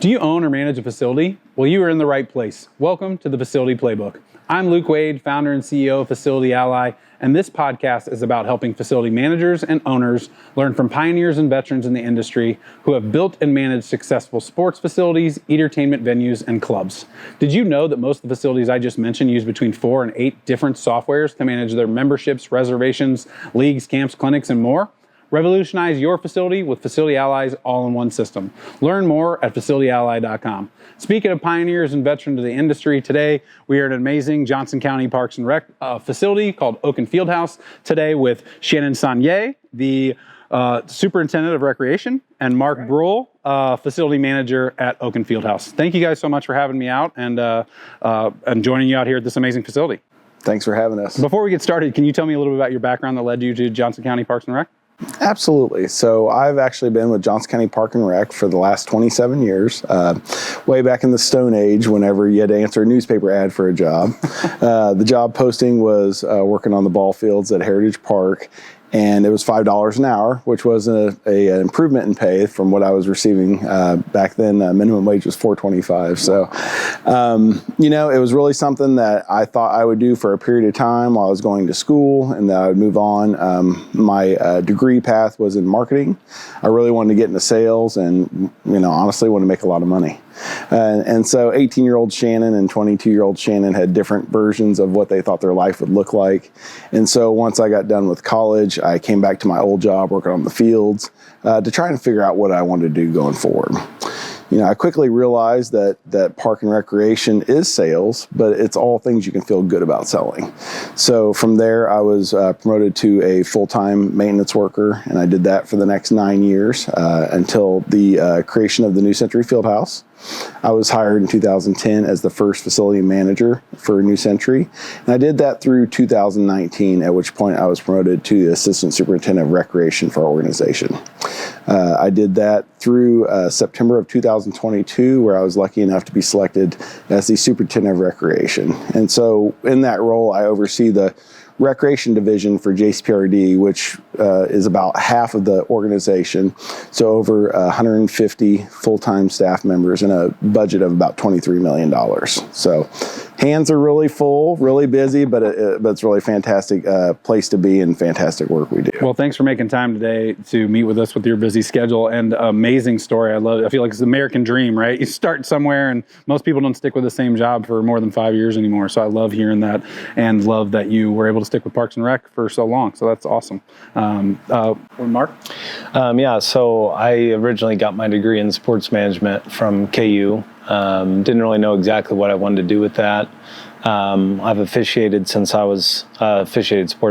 Do you own or manage a facility? Well, you are in the right place. Welcome to the Facility Playbook. I'm Luke Wade, founder and CEO of Facility Ally, and this podcast is about helping facility managers and owners learn from pioneers and veterans in the industry who have built and managed successful sports facilities, entertainment venues, and clubs. Did you know that most of the facilities I just mentioned use between 4 and 8 different softwares to manage their memberships, reservations, leagues, camps, clinics, and more? Revolutionize your facility with Facility Ally's all-in-one system. Learn more at facilityally.com. Speaking of pioneers and veterans of the industry, today we are at an amazing Johnson County Parks and Rec facility called Okun Field House. Today with Shannon Saunier, the Superintendent of Recreation, and Mark Bruhl, Facility Manager at Okun Field House. Thank you guys so much for having me out and joining you out here at this amazing facility. Thanks for having us. Before we get started, can you tell me a little bit about your background that led you to Johnson County Parks and Rec? Absolutely. So I've actually been with Johnson County Park and Rec for the last 27 years, way back in the Stone Age, whenever you had to answer a newspaper ad for a job. The job posting was working on the ball fields at Heritage Park, and it was $5 an hour, which was an improvement in pay from what I was receiving back then. Minimum wage was $4.25. So, it was really something that I thought I would do for a period of time while I was going to school, and that I would move on. My degree path was in marketing. I really wanted to get into sales, and honestly, wanted to make a lot of money. And so 18-year-old Shannon and 22-year-old Shannon had different versions of what they thought their life would look like. And so once I got done with college, I came back to my old job working on the fields to try and figure out what I wanted to do going forward. I quickly realized that park and recreation is sales, but it's all things you can feel good about selling. So from there, I was promoted to a full-time maintenance worker, and I did that for the next 9 years until the creation of the New Century Field House. I was hired in 2010 as the first facility manager for New Century, and I did that through 2019, at which point I was promoted to the assistant superintendent of recreation for our organization. I did that through September of 2022, where I was lucky enough to be selected as the superintendent of recreation. And so in that role, I oversee the recreation division for JCPRD, which is about half of the organization. So over 150 full-time staff members and a budget of about $23 million. So hands are really full, really busy, but it's really a fantastic place to be and fantastic work we do. Well, thanks for making time today to meet with us with your busy schedule, and amazing story. I love it. I feel like it's the American dream, right? You start somewhere, and most people don't stick with the same job for more than 5 years anymore. So I love hearing that, and love that you were able to stick with Parks and Rec for so long. So that's awesome. Mark? So I originally got my degree in sports management from KU. Didn't really know exactly what I wanted to do with that. I've officiated sports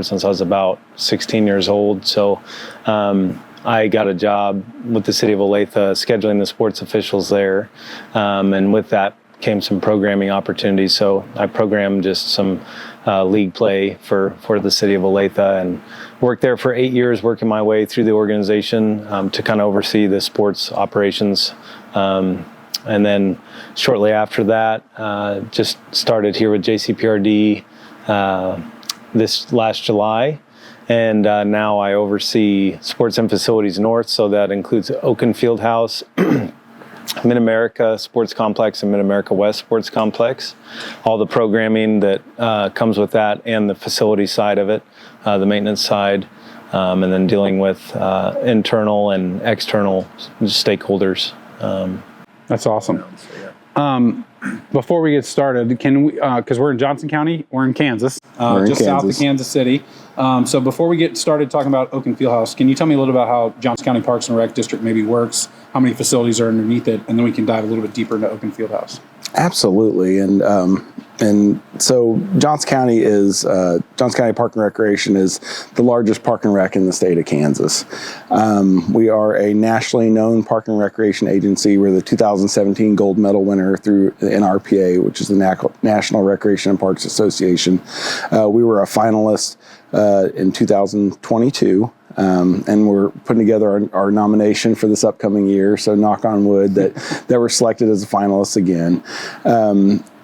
since I was about 16 years old. So I got a job with the city of Olathe scheduling the sports officials there. And with that came some programming opportunities. So I programmed just some league play for the city of Olathe, and worked there for 8 years, working my way through the organization to kind of oversee the sports operations. And then shortly after that, just started here with JCPRD this last July. And now I oversee Sports and Facilities North, so that includes Okun Field House, Mid-America Sports Complex, and Mid-America West Sports Complex. All the programming that comes with that, and the facility side of it, the maintenance side, and then dealing with internal and external stakeholders. That's awesome. Before we get started, can we, because we're in Johnson County, we're in Kansas, south of Kansas City. So before we get started talking about Okun Field House, can you tell me a little about how Johnson County Parks and Rec District maybe works, how many facilities are underneath it, and then we can dive a little bit deeper into Okun Field House. Absolutely. And so Johnson County Park and Recreation is the largest park and rec in the state of Kansas. We are a nationally known park and recreation agency. We're the 2017 gold medal winner through the NRPA, which is the National Recreation and Parks Association. We were a finalist in 2022. and we're putting together our nomination for this upcoming year. So knock on wood that we're selected as a finalist again.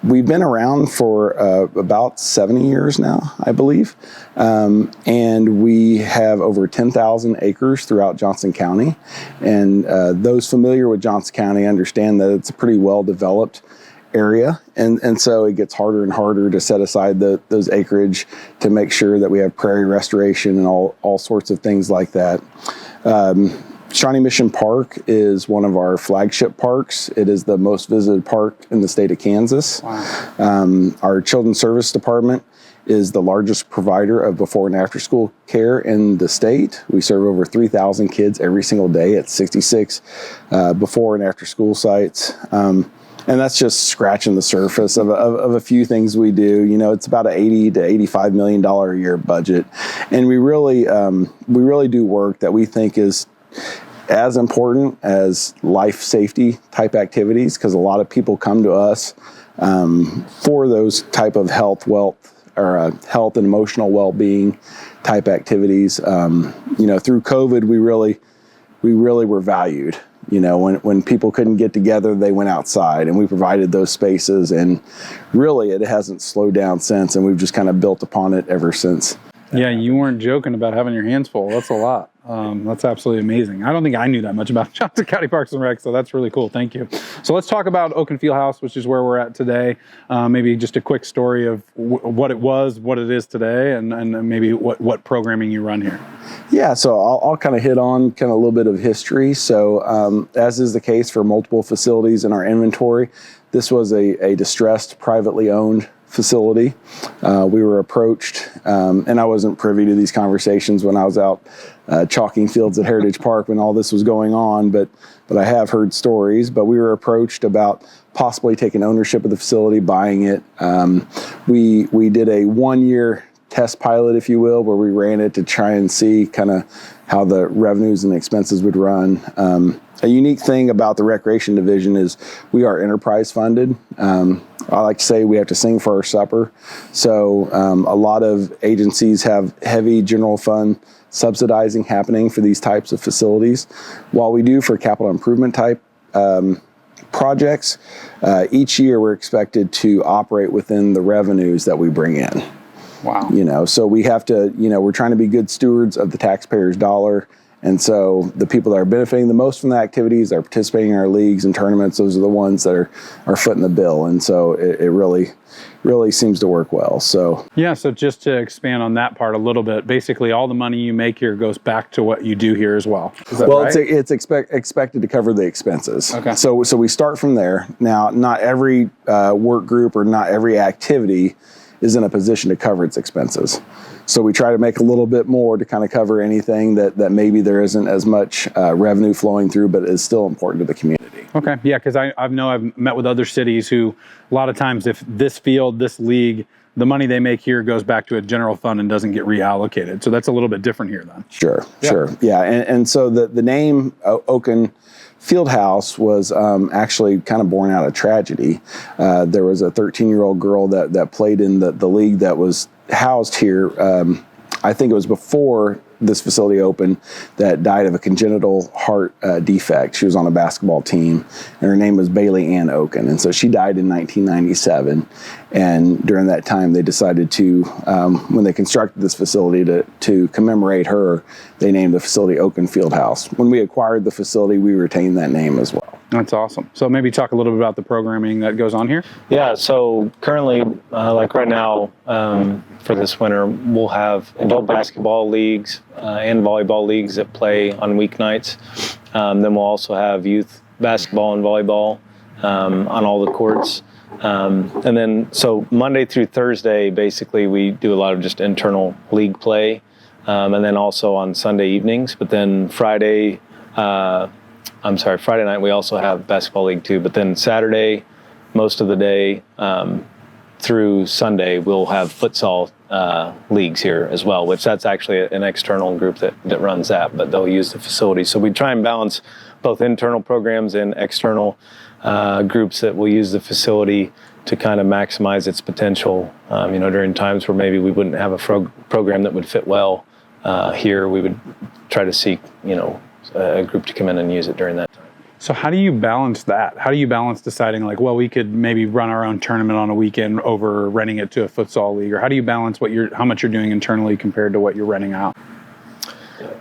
We've been around for about 70 years now, I believe, and we have over 10,000 acres throughout Johnson County. And those familiar with Johnson County understand that it's a pretty well-developed area, and so it gets harder and harder to set aside those acreage to make sure that we have prairie restoration and all sorts of things like that. Shawnee Mission Park is one of our flagship parks. It is the most visited park in the state of Kansas. Wow. Our Children's Service Department is the largest provider of before and after school care in the state. We serve over 3,000 kids every single day at 66 before and after school sites. And that's just scratching the surface of a few things we do. You know, it's about an $80 to $85 million a year budget. And we really do work that we think is as important as life safety type activities, because a lot of people come to us for those type of health and emotional well-being type activities. You know, through COVID, we really were valued. You know, when people couldn't get together, they went outside, and we provided those spaces, and really it hasn't slowed down since, and we've just kind of built upon it ever since. Yeah, you weren't joking about having your hands full. That's a lot. That's absolutely amazing. I don't think I knew that much about Johnson County Parks and Rec, so that's really cool. Thank you. So let's talk about Okun Field House, which is where we're at today. Maybe just a quick story of what it was, what it is today, and maybe what programming you run here. Yeah, so I'll kind of hit on kind of a little bit of history. So as is the case for multiple facilities in our inventory, this was a distressed, privately owned facility. We were approached, and I wasn't privy to these conversations when I was out chalking fields at Heritage Park when all this was going on, but I have heard stories. But we were approached about possibly taking ownership of the facility, buying it. We did a 1-year test pilot, if you will, where we ran it to try and see kind of how the revenues and expenses would run. A unique thing about the recreation division is we are enterprise funded. I like to say we have to sing for our supper. So a lot of agencies have heavy general fund subsidizing happening for these types of facilities. While we do for capital improvement type projects, each year we're expected to operate within the revenues that we bring in. Wow. You know, so we have to, you know, we're trying to be good stewards of the taxpayer's dollar. And so the people that are benefiting the most from the activities are participating in our leagues and tournaments. Those are the ones that are footing the bill. And so it really seems to work well. So yeah, so just to expand on that part a little bit, basically all the money you make here goes back to what you do here as well. Is that right? It's expected to cover the expenses. Okay. So we start from there. Now, not every work group or not every activity is in a position to cover its expenses. So we try to make a little bit more to kind of cover anything that maybe there isn't as much revenue flowing through, but is still important to the community. Okay, yeah, because I've met with other cities who a lot of times if this field, this league, the money they make here goes back to a general fund and doesn't get reallocated. So that's a little bit different here then. Sure. Yeah, and so the name Okun Field House was actually kind of born out of tragedy. There was a 13-year-old girl that played in the league that was housed here. I think it was before this facility opened, that died of a congenital heart defect. She was on a basketball team, and her name was Bailey Ann Okun. And so she died in 1997. And during that time, they decided to, when they constructed this facility to commemorate her, they named the facility Okun Field House. When we acquired the facility, we retained that name as well. That's awesome. So maybe talk a little bit about the programming that goes on here. Yeah, so currently, like right now, for this winter, we'll have adult basketball leagues and volleyball leagues that play on weeknights. Then we'll also have youth basketball and volleyball on all the courts. And then, so Monday through Thursday, basically, we do a lot of just internal league play. And then also on Sunday evenings. But then Friday night, we also have basketball league too. But then Saturday, most of the day through Sunday, we'll have futsal leagues here as well, which that's actually an external group that runs that, but they'll use the facility. So we try and balance both internal programs and external groups that will use the facility to kind of maximize its potential, during times where maybe we wouldn't have a program that would fit well here, we would try to seek, a group to come in and use it during that time. So how do you balance that? How do you balance deciding like, well, we could maybe run our own tournament on a weekend over renting it to a futsal league? Or how do you balance how much you're doing internally compared to what you're renting out?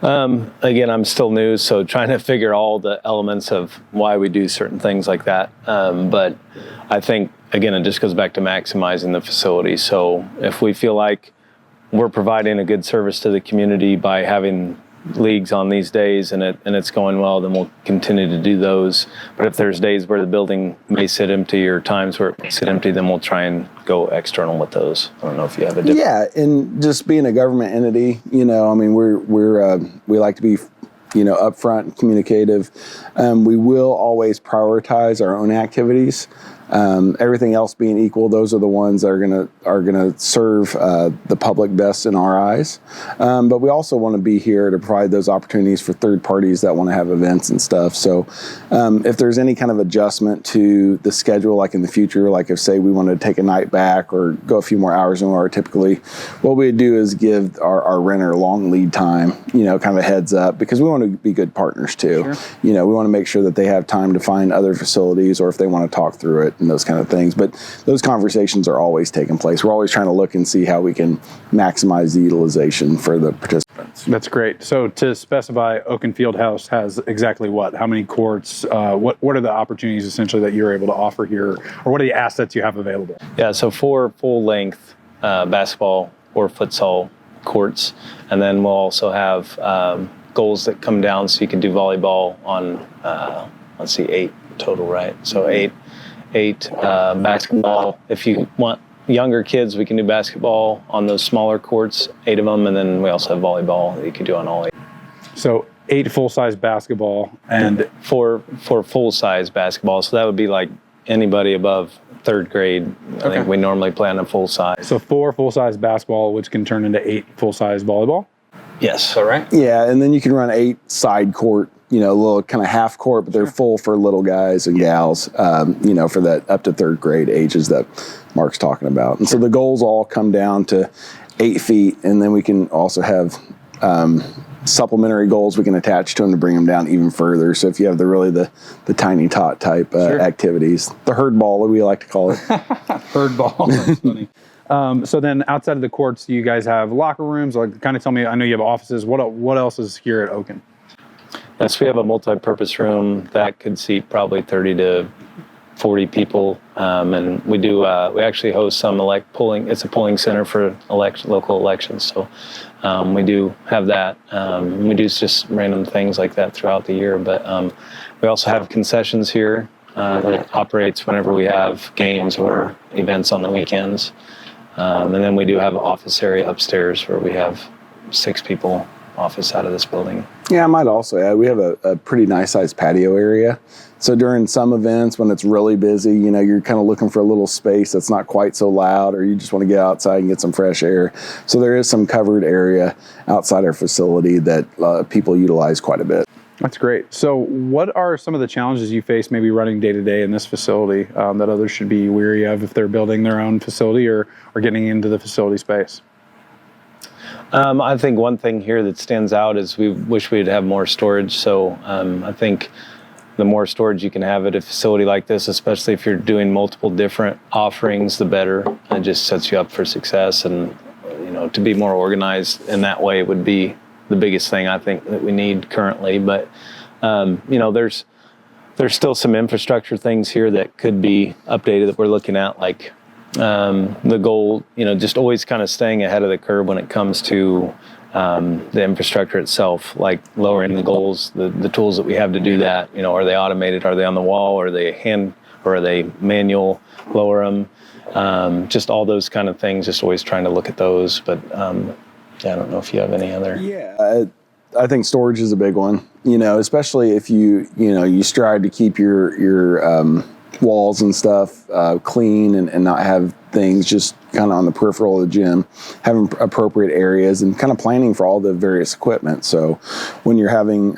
Again, I'm still new, so trying to figure all the elements of why we do certain things like that. But I think, again, it just goes back to maximizing the facility. So if we feel like we're providing a good service to the community by having leagues on these days and it's going well, then we'll continue to do those. But if there's days where the building may sit empty or times where it may sit empty, then we'll try and go external with those. I don't know if you have a different... Yeah, and just being a government entity, we like to be upfront and communicative. We will always prioritize our own activities. Everything else being equal, those are the ones that are gonna serve the public best in our eyes. But we also want to be here to provide those opportunities for third parties that want to have events and stuff. So if there's any kind of adjustment to the schedule, like in the future, like if say we wanted to take a night back or go a few more hours than we are typically, what we do is give our renter a long lead time, kind of a heads up, because we want to be good partners too. Sure. We want to make sure that they have time to find other facilities or if they want to talk through it and those kind of things. But those conversations are always taking place. We're always trying to look and see how we can maximize the utilization for the participants. That's great. So to specify, Okun Field House has exactly what? How many courts? What are the opportunities essentially that you're able to offer here? Or what are the assets you have available? Yeah, so 4 full-length basketball or futsal courts. And then we'll also have goals that come down so you can do volleyball on, 8 total, right? So 8 basketball. If you want younger kids, we can do basketball on those smaller courts, 8 of them, and then we also have volleyball that you can do on all 8. So 8 full-size basketball and 4 full-size basketball. So that would be like anybody above 3rd grade. I think we normally play on a full size. So 4 full-size basketball, which can turn into 8 full-size volleyball? Yes. All right. Yeah, and then you can run 8 side court, a little kind of half court, but they're full for little guys and gals, for that up to 3rd grade ages that Mark's talking about. And so the goals all come down to 8 feet, and then we can also have supplementary goals we can attach to them to bring them down even further. So if you have the tiny tot type activities, the herd ball, we like to call it. Herd ball, that's funny. So then outside of the courts, do you guys have locker rooms? Like, kind of tell me, I know you have offices. What else is here at Okun? Yes, we have a multi-purpose room that could seat probably 30 to 40 people. And we do, we actually host some polling. It's a polling center for local elections. So we do have that. We do just random things like that throughout the year. But we also have concessions here that operates whenever we have games or events on the weekends. And then we do have an office area upstairs where we have 6 people office out of this building. Yeah, I might also add, we have a pretty nice sized patio area. So during some events when it's really busy, you're kind of looking for a little space that's not quite so loud, or you just want to get outside and get some fresh air. So there is some covered area outside our facility that people utilize quite a bit. That's great. So what are some of the challenges you face maybe running day to day in this facility that others should be wary of if they're building their own facility or getting into the facility space? I think one thing here that stands out is we wish we'd have more storage. So I think the more storage you can have at a facility like this, especially if you're doing multiple different offerings, the better. It just sets you up for success. And, to be more organized in that way would be the biggest thing I think that we need currently. But, there's still some infrastructure things here that could be updated that we're looking at, like the goal, just always kind of staying ahead of the curve when it comes to the infrastructure itself, like lowering the goals, the tools that we have to do that. Are they automated? Are they on the wall? Are they or are they manual? Lower them. Just all those kind of things, just always trying to look at those. But I don't know if you have any other. Yeah, I think storage is a big one, especially if you strive to keep your walls and stuff clean and not have things just kind of on the peripheral of the gym, having appropriate areas and kind of planning for all the various equipment. So when you're having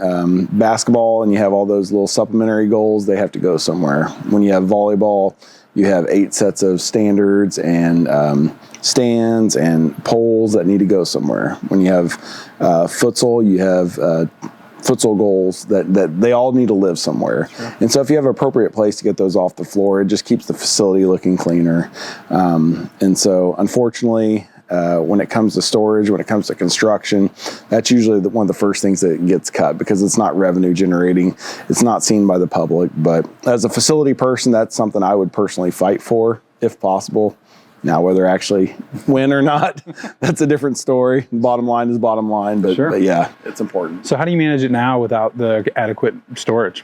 basketball and you have all those little supplementary goals, they have to go somewhere. When you have volleyball, you have 8 sets of standards and stands and poles that need to go somewhere. When you have futsal, you have futsal goals that they all need to live somewhere. Sure. And so if you have an appropriate place to get those off the floor, it just keeps the facility looking cleaner. And so unfortunately, when it comes to storage, when it comes to construction, that's usually one of the first things that gets cut because it's not revenue generating. It's not seen by the public. But as a facility person, that's something I would personally fight for if possible. Now, whether actually win or not, that's a different story. Bottom line is bottom line, but, sure. But yeah, it's important. So how do you manage it now without the adequate storage?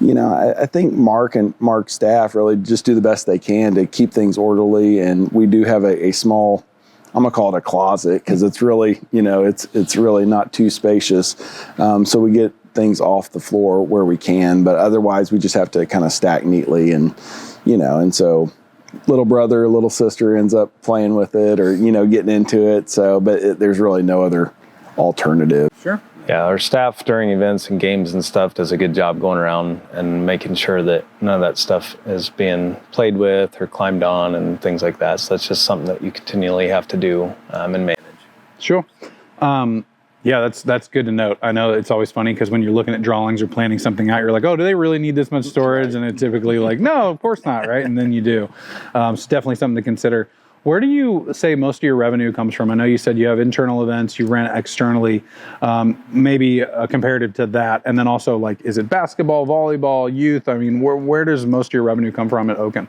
You know, I think Mark and Mark's staff really just do the best they can to keep things orderly. And we do have a small, I'm going to call it a closet because it's really, you know, it's really not too spacious. So we get things off the floor where we can, but otherwise we just have to kind of stack neatly and, you know, and so little brother, little sister ends up playing with it or, you know, getting into it. So, but there's really no other alternative. Sure. Yeah, our staff during events and games and stuff does a good job going around and making sure that none of that stuff is being played with or climbed on and things like that. So that's just something that you continually have to do and manage. Sure. Yeah, that's good to note. I know it's always funny because when you're looking at drawings or planning something out, you're like, oh, do they really need this much storage? And it's typically like, no, of course not, right? And then you do. It's definitely something to consider. Where do you say most of your revenue comes from? I know you said you have internal events, you rent externally, maybe comparative to that. And then also, like, is it basketball, volleyball, youth? I mean, where does most of your revenue come from at Okun?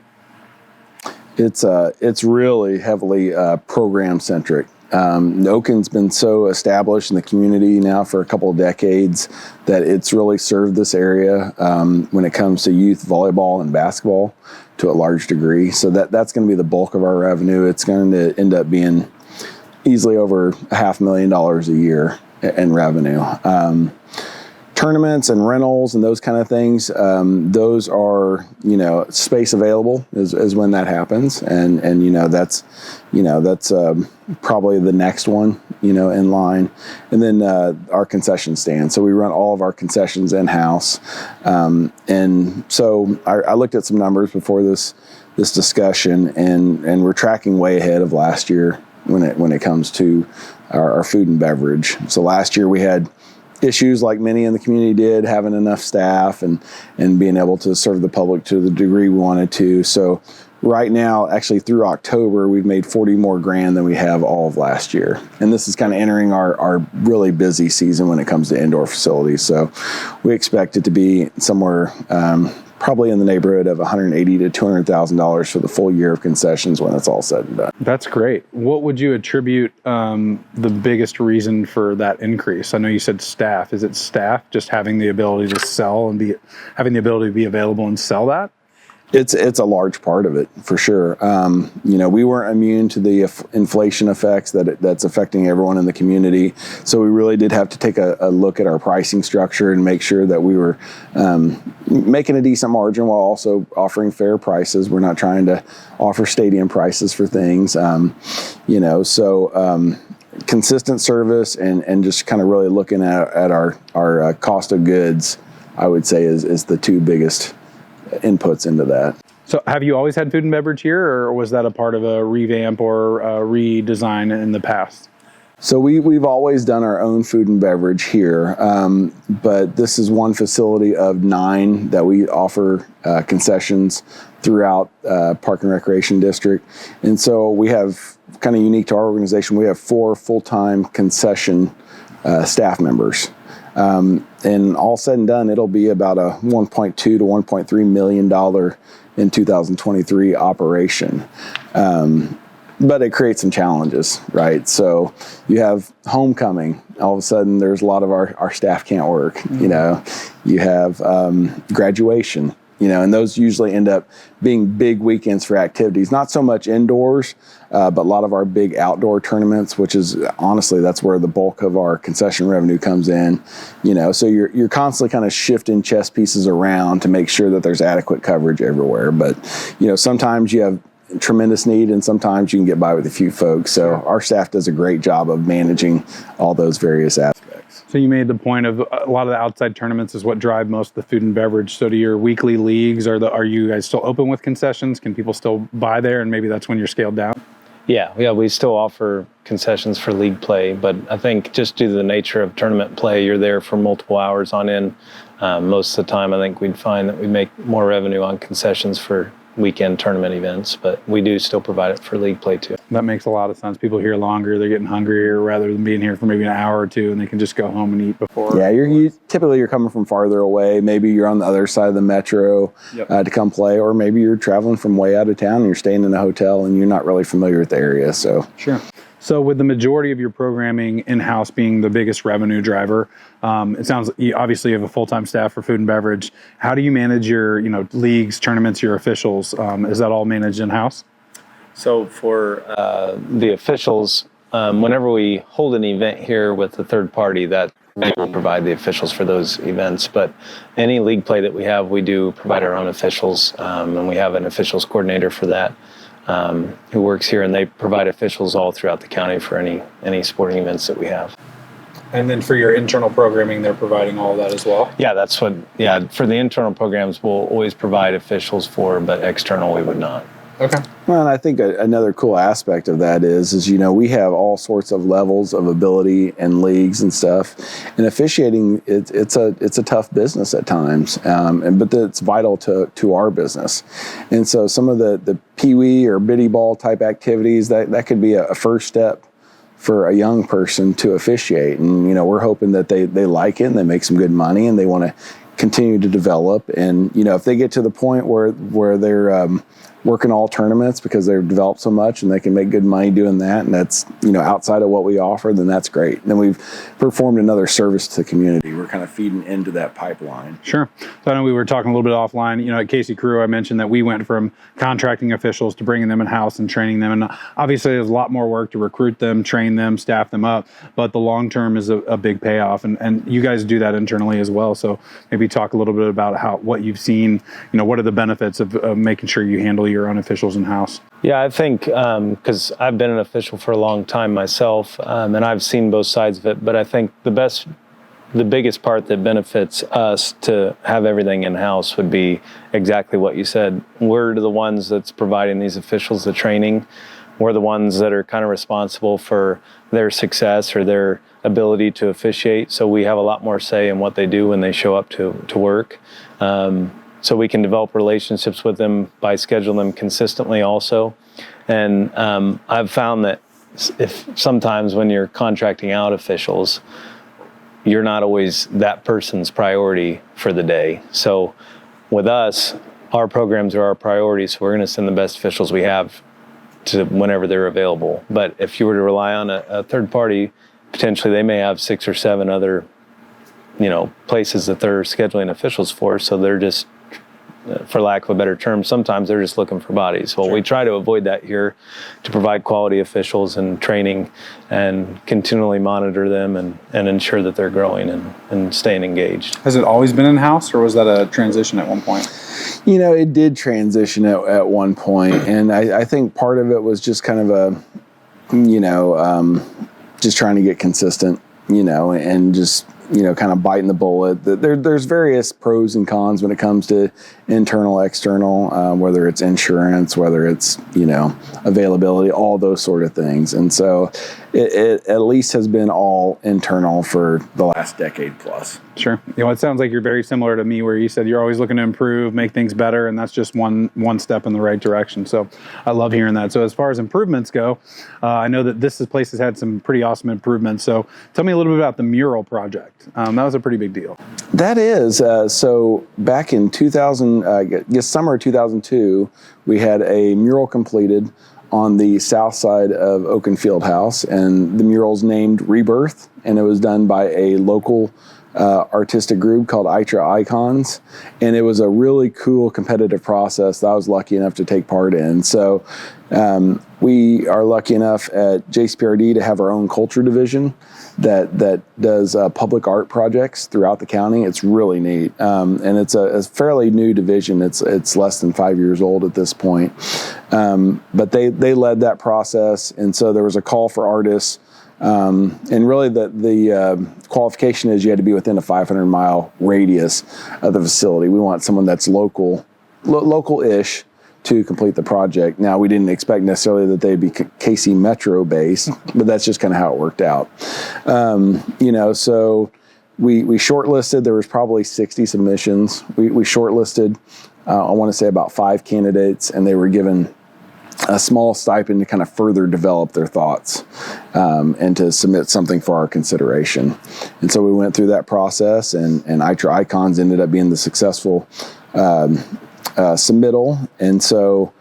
It's really heavily program-centric. Okun's been so established in the community now for a couple of decades that it's really served this area when it comes to youth volleyball and basketball to a large degree. So that's going to be the bulk of our revenue. It's going to end up being easily over $500,000 a year in revenue. Tournaments and rentals and those kind of things, those are, you know, space available is when that happens. And you know, that's probably the next one, you know, in line. And then our concession stand. So we run all of our concessions in-house. And so I looked at some numbers before this discussion and we're tracking way ahead of last year when it comes to our food and beverage. So last year we had issues like many in the community did, having enough staff and being able to serve the public to the degree we wanted to. So right now, actually through October, we've made 40 more grand than we have all of last year. And this is kind of entering our really busy season when it comes to indoor facilities. So we expect it to be somewhere probably in the neighborhood of $180,000 to $200,000 for the full year of concessions when it's all said and done. That's great. What would you attribute the biggest reason for that increase? I know you said staff. Is it staff just having the ability to sell and having the ability to be available and sell that? It's a large part of it for sure. You know, we weren't immune to the inflation effects that's affecting everyone in the community. So we really did have to take a look at our pricing structure and make sure that we were making a decent margin while also offering fair prices. We're not trying to offer stadium prices for things. You know, so consistent service and just kind of really looking at our cost of goods, I would say is the two biggest inputs into that. So have you always had food and beverage here, or was that a part of a revamp or a redesign in the past? So we've always done our own food and beverage here, but this is one facility of 9 that we offer concessions throughout Park and Recreation District. And so we have, kind of unique to our organization, we have 4 full-time concession staff members. And all said and done, it'll be about a $1.2 to $1.3 million in 2023 operation. But it creates some challenges, right? So you have homecoming. All of a sudden, there's a lot of our staff can't work. Mm-hmm. You know, you have graduation. You know, and those usually end up being big weekends for activities. Not so much indoors, but a lot of our big outdoor tournaments, which is honestly, that's where the bulk of our concession revenue comes in. You know, so you're constantly kind of shifting chess pieces around to make sure that there's adequate coverage everywhere. But, you know, sometimes you have tremendous need and sometimes you can get by with a few folks. So our staff does a great job of managing all those various aspects. So you made the point of a lot of the outside tournaments is what drive most of the food and beverage. So to your weekly leagues, are you guys still open with concessions? Can people still buy there, and maybe that's when you're scaled down? Yeah, we still offer concessions for league play, but I think just due to the nature of tournament play, you're there for multiple hours on end. Most of the time, I think we'd find that we make more revenue on concessions for weekend tournament events, but we do still provide it for league play too. That makes a lot of sense. People here longer, they're getting hungrier rather than being here for maybe an hour or two, and they can just go home and eat before. Yeah, typically you're coming from farther away. Maybe you're on the other side of the metro to come play, or maybe you're traveling from way out of town and you're staying in a hotel and you're not really familiar with the area. So sure. So with the majority of your programming in-house being the biggest revenue driver, it sounds you obviously have a full-time staff for food and beverage. How do you manage your leagues, tournaments, your officials? Is that all managed in-house? So for the officials, whenever we hold an event here with a third party, that we will provide the officials for those events. But any league play that we have, we do provide our own officials, and we have an officials coordinator for that. Who works here, and they provide officials all throughout the county for any sporting events that we have. And then for your internal programming, they're providing all of that as well? Yeah, for the internal programs, we'll always provide officials for, but external we would not. Okay. Well, and I think another cool aspect of that is we have all sorts of levels of ability and leagues and stuff. And officiating, it's a tough business at times, but it's vital to our business. And so some of the peewee or biddy ball type activities that could be a first step for a young person to officiate. And we're hoping that they like it and they make some good money and they want to continue to develop. And if they get to the point where they're working all tournaments because they've developed so much and they can make good money doing that, and that's outside of what we offer, then that's great. And then we've performed another service to the community. We're kind of feeding into that pipeline. Sure. So I know we were talking a little bit offline. At Casey Crew, I mentioned that we went from contracting officials to bringing them in house and training them, and obviously there's a lot more work to recruit them, train them, staff them up, but the long term is a big payoff, and you guys do that internally as well. So maybe talk a little bit about what you've seen. What are the benefits of making sure you handle your own officials in house? Yeah, I think because I've been an official for a long time myself, and I've seen both sides of it. But I think the biggest part that benefits us to have everything in house would be exactly what you said. We're the ones that's providing these officials the training. We're the ones that are kind of responsible for their success or their ability to officiate. So we have a lot more say in what they do when they show up to work. So we can develop relationships with them by scheduling them consistently also. And I've found that if sometimes when you're contracting out officials, you're not always that person's priority for the day. So with us, our programs are our priorities. So we're going to send the best officials we have to whenever they're available. But if you were to rely on a third party, potentially they may have 6 or 7 other, places that they're scheduling officials for. So they're just, for lack of a better term, sometimes they're just looking for bodies. Well, we try to avoid that here to provide quality officials and training and continually monitor them and ensure that they're growing and staying engaged. Has it always been in-house, or was that a transition at one point? It did transition at one point, and I think part of it was just kind of just trying to get consistent, and just kind of biting the bullet. There's various pros and cons when it comes to internal, external, whether it's insurance, whether it's, availability, all those sort of things. And so it at least has been all internal for the last decade plus. Sure. It sounds like you're very similar to me, where you said you're always looking to improve, make things better, and that's just one step in the right direction. So I love hearing that. So as far as improvements go, I know that this place has had some pretty awesome improvements. So tell me a little bit about the mural project. That was a pretty big deal. That is. So back in summer 2002, we had a mural completed on the south side of Okun Field House, and the mural's named Rebirth, and it was done by a local artistic group called ITRA Icons, and it was a really cool competitive process that I was lucky enough to take part in. So we are lucky enough at JCPRD to have our own culture division that does public art projects throughout the county. It's really neat, and it's a fairly new division. It's less than 5 years old at this point, but they led that process, and so there was a call for artists And really the qualification is you had to be within a 500-mile radius of the facility. We want someone that's local-ish to complete the project. Now, we didn't expect necessarily that they'd be KC Metro based, but that's just kind of how it worked out. So we shortlisted. There was probably 60 submissions. We shortlisted, I want to say about 5 candidates, and they were given a small stipend to kind of further develop their thoughts and to submit something for our consideration. And so we went through that process, and ITRA Icons ended up being the successful submittal. And so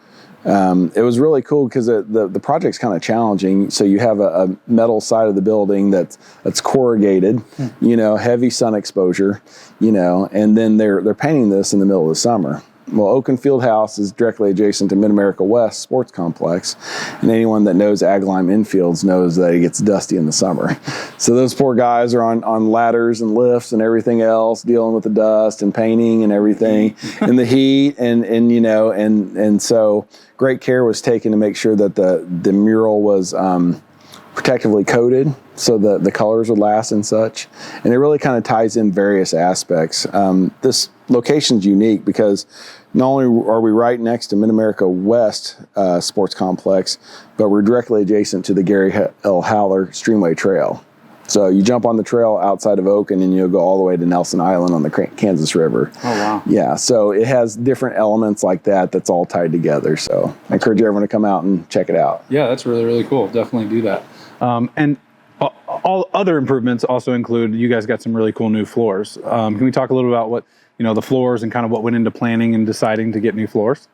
it was really cool because the project's kind of challenging. So you have a metal side of the building that's corrugated, heavy sun exposure, and then they're painting this in the middle of the summer. Well, Okun Field House is directly adjacent to Mid-America West Sports Complex, and anyone that knows ag lime infields knows that it gets dusty in the summer. So those poor guys are on ladders and lifts and everything else, dealing with the dust and painting and everything, and the heat, and so great care was taken to make sure that the mural was protectively coated so that the colors would last and such. And it really kind of ties in various aspects. This location's unique because not only are we right next to Mid-America West Sports Complex, but we're directly adjacent to the Gary L. Haller Streamway Trail. So you jump on the trail outside of Okun and you'll go all the way to Nelson Island on the Kansas River. Oh, wow. Yeah, so it has different elements like that's all tied together. So I encourage everyone to come out and check it out. Yeah, that's really, really cool. Definitely do that. And all other improvements also include, you guys got some really cool new floors. Can we talk a little about what, the floors and kind of what went into planning and deciding to get new floors?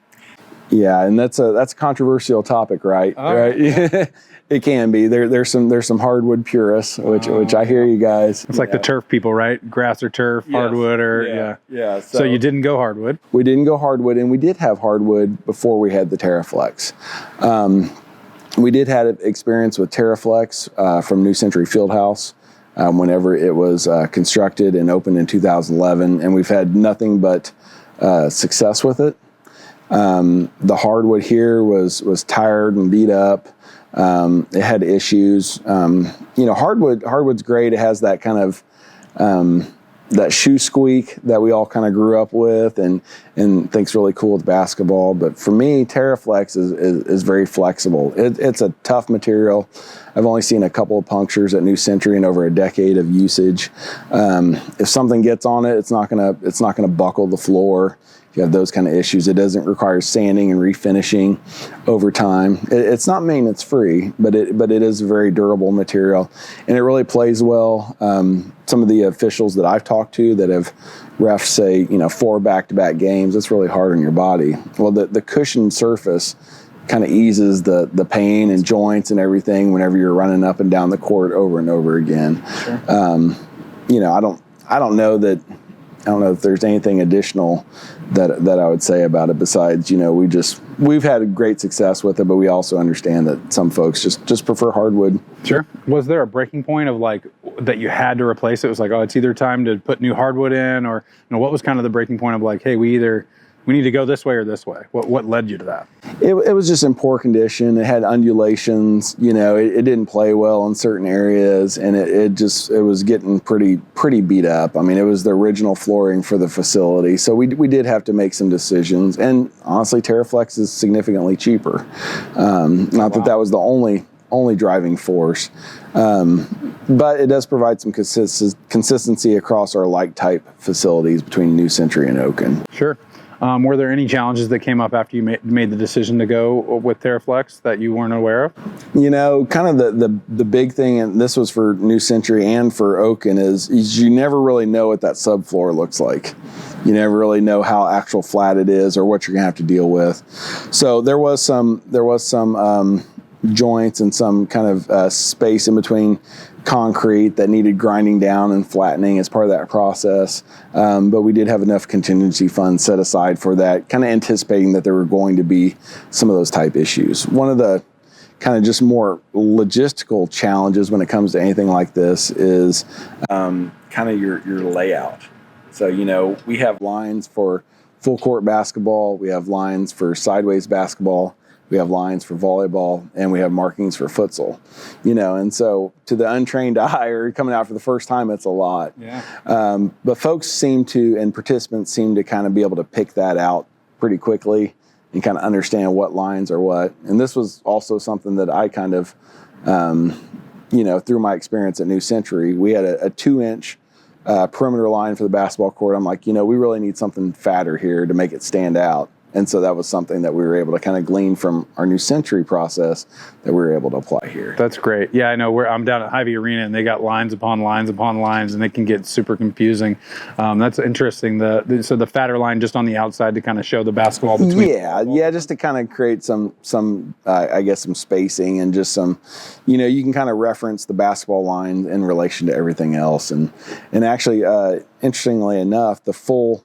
Yeah, and that's a controversial topic, right? Right. Yeah. It can be. There's some hardwood purists, which I hear you guys. It's like the turf people, right? Grass or turf, yes. Hardwood or yeah. So you didn't go hardwood. We didn't go hardwood, and we did have hardwood before we had the TerraFlex. We did have experience with TerraFlex from New Century Field House whenever it was constructed and opened in 2011, and we've had nothing but success with it. The hardwood here was tired and beat up. It had issues. Hardwood's great. It has that kind of that shoe squeak that we all kind of grew up with and think's really cool with basketball. But for me, TerraFlex is very flexible. It's a tough material. I've only seen a couple of punctures at New Century in over a decade of usage. If something gets on it, it's not gonna buckle the floor. If you have those kind of issues, it doesn't require sanding and refinishing over time. It's not maintenance free, but it is a very durable material, and it really plays well. Some of the officials that I've talked to that have refed, say, 4 back-to-back games, it's really hard on your body. Well, the cushioned surface kind of eases the pain and joints and everything whenever you're running up and down the court over and over again. Sure. I don't know if there's anything additional that I would say about it besides, we've had great success with it, but we also understand that some folks just prefer hardwood. Sure. Was there a breaking point of that you had to replace it? It was like, oh, it's either time to put new hardwood in, or what was kind of the breaking point of like, hey, we need to go this way or this way? What led you to that? It was just in poor condition. It had undulations. It didn't play well in certain areas, and it was getting pretty beat up. I mean, it was the original flooring for the facility, so we did have to make some decisions. And honestly, TerraFlex is significantly cheaper. Not that was the only driving force, but it does provide some consistency across our like type facilities between New Century and Okun. Sure. Were there any challenges that came up after you made the decision to go with TerraFlex that you weren't aware of? Kind of the big thing, and this was for New Century and for Okun, is you never really know what that subfloor looks like. You never really know how actual flat it is or what you're gonna have to deal with. So there was some joints and some kind of space in between concrete that needed grinding down and flattening as part of that process. But we did have enough contingency funds set aside for that, kind of anticipating that there were going to be some of those type issues. One of the kind of just more logistical challenges when it comes to anything like this is kind of your layout. So, we have lines for full court basketball. We have lines for sideways basketball. we have lines for volleyball, and we have markings for futsal. And so to the untrained eye or coming out for the first time, it's a lot. Yeah. But folks and participants seem to kind of be able to pick that out pretty quickly and kind of understand what lines are what. And this was also something that I kind of, through my experience at New Century, we had a 2-inch perimeter line for the basketball court. I'm like, we really need something fatter here to make it stand out. And so that was something that we were able to kind of glean from our New Century process that we were able to apply here. That's great. Yeah, I know. I'm down at Hy-Vee Arena, and they got lines upon lines upon lines, and it can get super confusing. That's interesting. So the fatter line just on the outside to kind of show the basketball between. Yeah, just to kind of create some spacing and just some, you can kind of reference the basketball line in relation to everything else. And actually, interestingly enough, the full.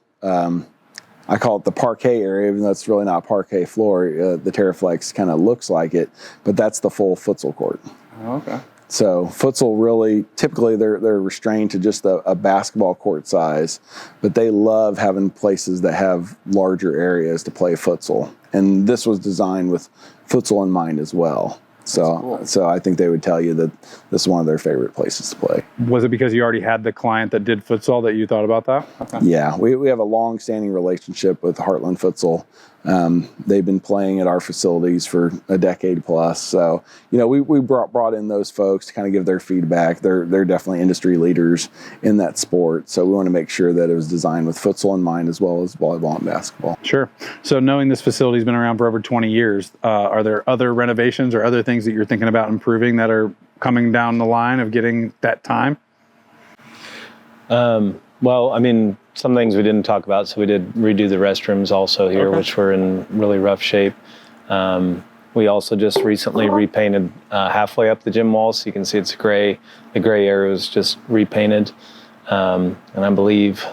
I call it the parquet area, even though it's really not a parquet floor. The Terraflex kind of looks like it, but that's the full futsal court. Oh, okay. So futsal really, typically they're restrained to just a basketball court size, but they love having places that have larger areas to play futsal. And this was designed with futsal in mind as well. So I think they would tell you that this is one of their favorite places to play. Was it because you already had the client that did futsal that you thought about that? Okay. Yeah, we have a long-standing relationship with Heartland Futsal. They've been playing at our facilities for a decade plus. So, we brought in those folks to kind of give their feedback. They're definitely industry leaders in that sport. So we want to make sure that it was designed with futsal in mind as well as volleyball and basketball. Sure. So knowing this facility's been around for over 20 years, are there other renovations or other things that you're thinking about improving that are coming down the line of getting that time? Well, some things we didn't talk about. So we did redo the restrooms also here, Okay. which were in really rough shape. We also just recently repainted halfway up the gym wall. So you can see it's gray. The gray area was just repainted. And I believe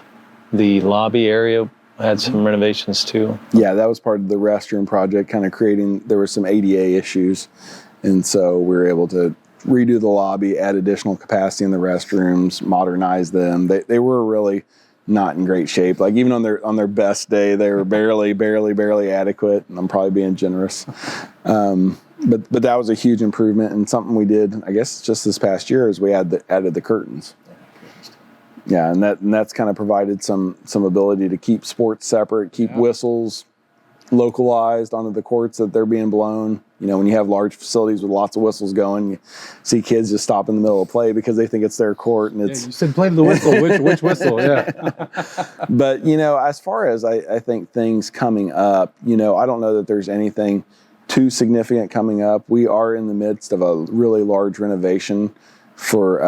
the lobby area had some renovations too. Yeah, that was part of the restroom project, kind of there were some ADA issues. And so we were able to redo the lobby, add additional capacity in the restrooms, modernize them. They were really not in great shape. Like even on their best day, they were barely adequate. And I'm probably being generous. But that was a huge improvement, and something we did, I guess, just this past year is we added the curtains. Yeah, and that's kind of provided some ability to keep sports separate, keep whistles localized onto the courts that they're being blown. When you have large facilities with lots of whistles going, you see kids just stop in the middle of play because they think it's their court. And it's you said play the whistle. Which whistle? Yeah. But, as far as I think things coming up, I don't know that there's anything too significant coming up. We are in the midst of a really large renovation for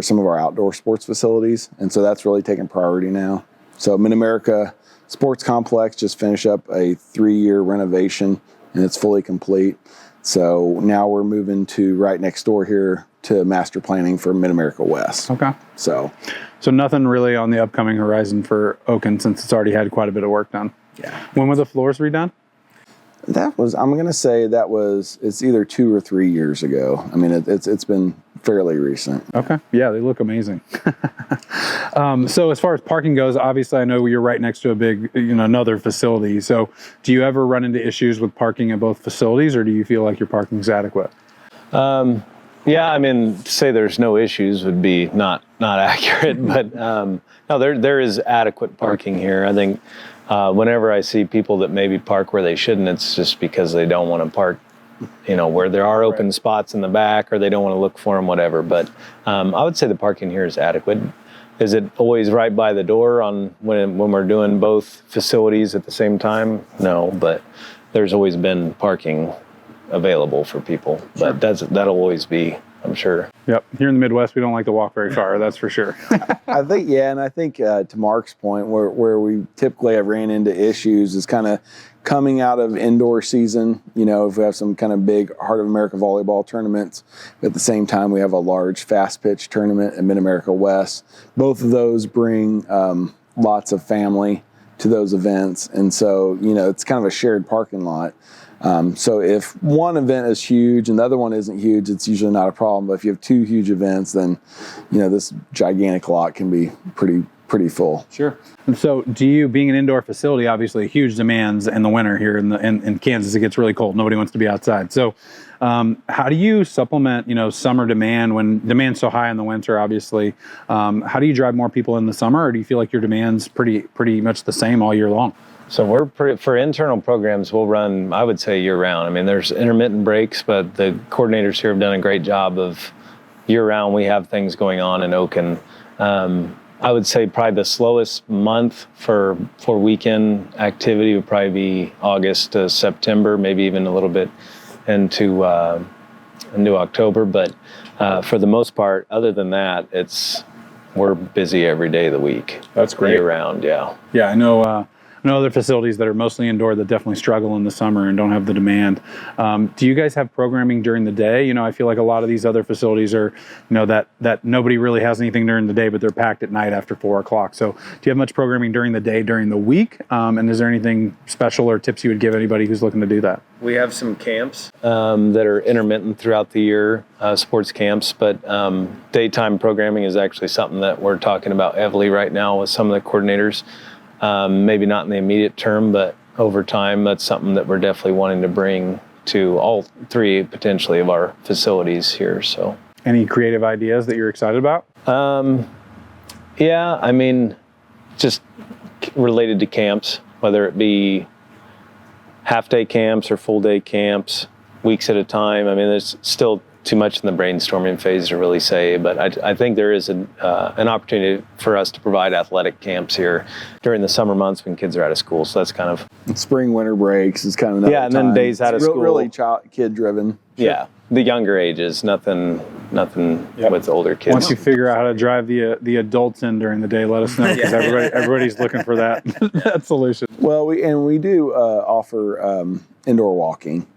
some of our outdoor sports facilities. And so that's really taking priority now. So Mid-America Sports Complex just finished up a 3-year renovation, and it's fully complete. So now we're moving to right next door here to master planning for Mid-America West. Okay. So nothing really on the upcoming horizon for Okun since it's already had quite a bit of work done. Yeah. When were the floors redone? I'm going to say it's either 2 or 3 years ago. It's been fairly recent. Okay. Yeah, they look amazing. So as far as parking goes, obviously I know you're right next to a big, another facility. So do you ever run into issues with parking at both facilities, or do you feel like your parking's adequate? Yeah, to say there's no issues would be not accurate, but no, there is adequate parking here. I think whenever I see people that maybe park where they shouldn't, it's just because they don't want to park, where there are open spots in the back, or they don't want to look for them, whatever. But I would say the parking here is adequate. Is it always right by the door when we're doing both facilities at the same time? No, but there's always been parking available for people. Sure. But that'll always be, I'm sure. Yep. Here in the Midwest, we don't like to walk very far. That's for sure. I think, and I think to Mark's point, where we typically have ran into issues is kind of coming out of indoor season. If we have some kind of big Heart of America volleyball tournaments, at the same time we have a large fast pitch tournament at Mid-America West. Both of those bring lots of family to those events, and so it's kind of a shared parking lot. So if one event is huge and the other one isn't huge, it's usually not a problem. But if you have two huge events, then, this gigantic lot can be pretty full. Sure. And so do you, being an indoor facility, obviously huge demands in the winter here in Kansas, it gets really cold. Nobody wants to be outside. So how do you supplement, summer demand when demand's so high in the winter, obviously? How do you drive more people in the summer, or do you feel like your demand's pretty much the same all year long? So for internal programs, we'll run, I would say, year round. I mean, there's intermittent breaks, but the coordinators here have done a great job of year round. We have things going on in Okun. I would say probably the slowest month for weekend activity would probably be August to September, maybe even a little bit into October. But for the most part, other than that, we're busy every day of the week. That's great. Year round, yeah. Yeah, I know other facilities that are mostly indoor that definitely struggle in the summer and don't have the demand. Do you guys have programming during the day? I feel like a lot of these other facilities are, that nobody really has anything during the day, but they're packed at night after 4 o'clock. So do you have much programming during the day, during the week? And is there anything special or tips you would give anybody who's looking to do that? We have some camps that are intermittent throughout the year, sports camps, but daytime programming is actually something that we're talking about heavily right now with some of the coordinators. Maybe not in the immediate term, but over time, that's something that we're definitely wanting to bring to all three potentially of our facilities here. So, any creative ideas that you're excited about? Yeah, I mean, just related to camps, whether it be half-day camps or full-day camps, weeks at a time. I mean, there's still too much in the brainstorming phase to really say, but I think there is an opportunity for us to provide athletic camps here during the summer months when kids are out of school. So that's kind of spring, winter breaks is kind of another and then time. days out of school. Really kid driven. Yeah, the younger ages, nothing with older kids. Once you figure out how to drive the adults in during the day, let us know, because everybody's looking for that solution. Well, we do offer indoor walking.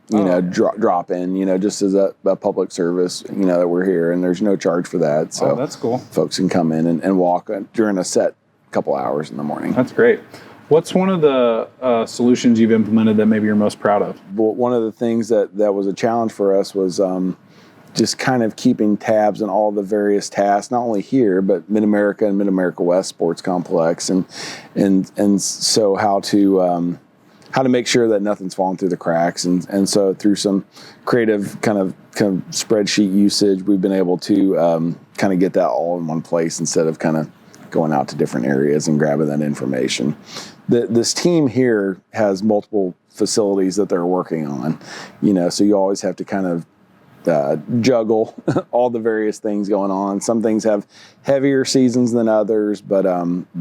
Drop in. Just as a public service. That we're here, and there's no charge for that. So that's cool. Folks can come in and walk during a set couple hours in the morning. That's great. What's one of the solutions you've implemented that maybe you're most proud of? Well, one of the things that was a challenge for us was just kind of keeping tabs on all the various tasks, not only here, but Mid-America and Mid-America West Sports Complex, and so how to make sure that nothing's falling through the cracks. And so through some creative kind of spreadsheet usage, we've been able to kind of get that all in one place instead of kind of going out to different areas and grabbing that information. This team here has multiple facilities that they're working on, so you always have to kind of juggle all the various things going on. Some things have heavier seasons than others, but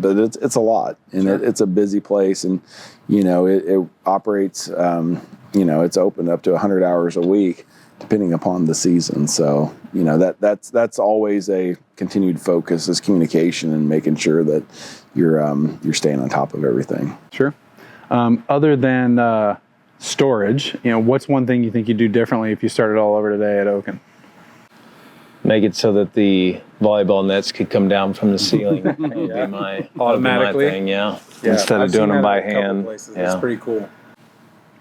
it's a lot, and sure. It's a busy place, and it operates. It's open up to 100 hours a week, depending upon the season. So that's always a continued focus is communication and making sure that you're staying on top of everything. Sure. Other than storage, what's one thing you think you'd do differently if you started all over today at Okun? Make it so that the volleyball nets could come down from the ceiling. That would be my automatically thing, yeah. Instead of doing them by hand. That's pretty cool.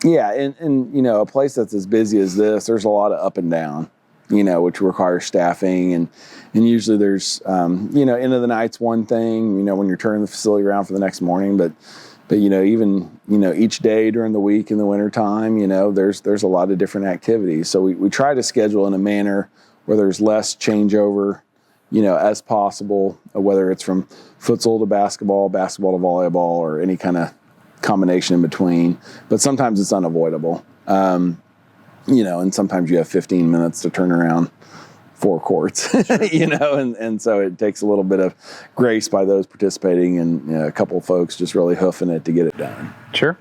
Yeah, and a place that's as busy as this, there's a lot of up and down, which requires staffing, and usually there's end of the night's one thing, when you're turning the facility around for the next morning, but even each day during the week in the wintertime, there's a lot of different activities. So we try to schedule in a manner where there's less changeover, as possible, whether it's from futsal to basketball to volleyball, or any kind of combination in between. But sometimes it's unavoidable, and sometimes you have 15 minutes to turn around 4 courts, and so it takes a little bit of grace by those participating, and a couple of folks just really hoofing it to get it done. Sure.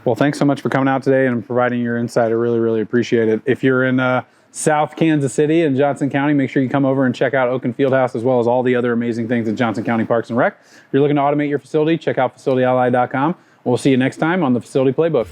Well, thanks so much for coming out today and providing your insight. I really, really appreciate it. If you're in South Kansas City and Johnson County, make sure you come over and check out Okun Field House, as well as all the other amazing things at Johnson County Parks and Rec. If you're looking to automate your facility, check out facilityally.com. We'll see you next time on the Facility Playbook.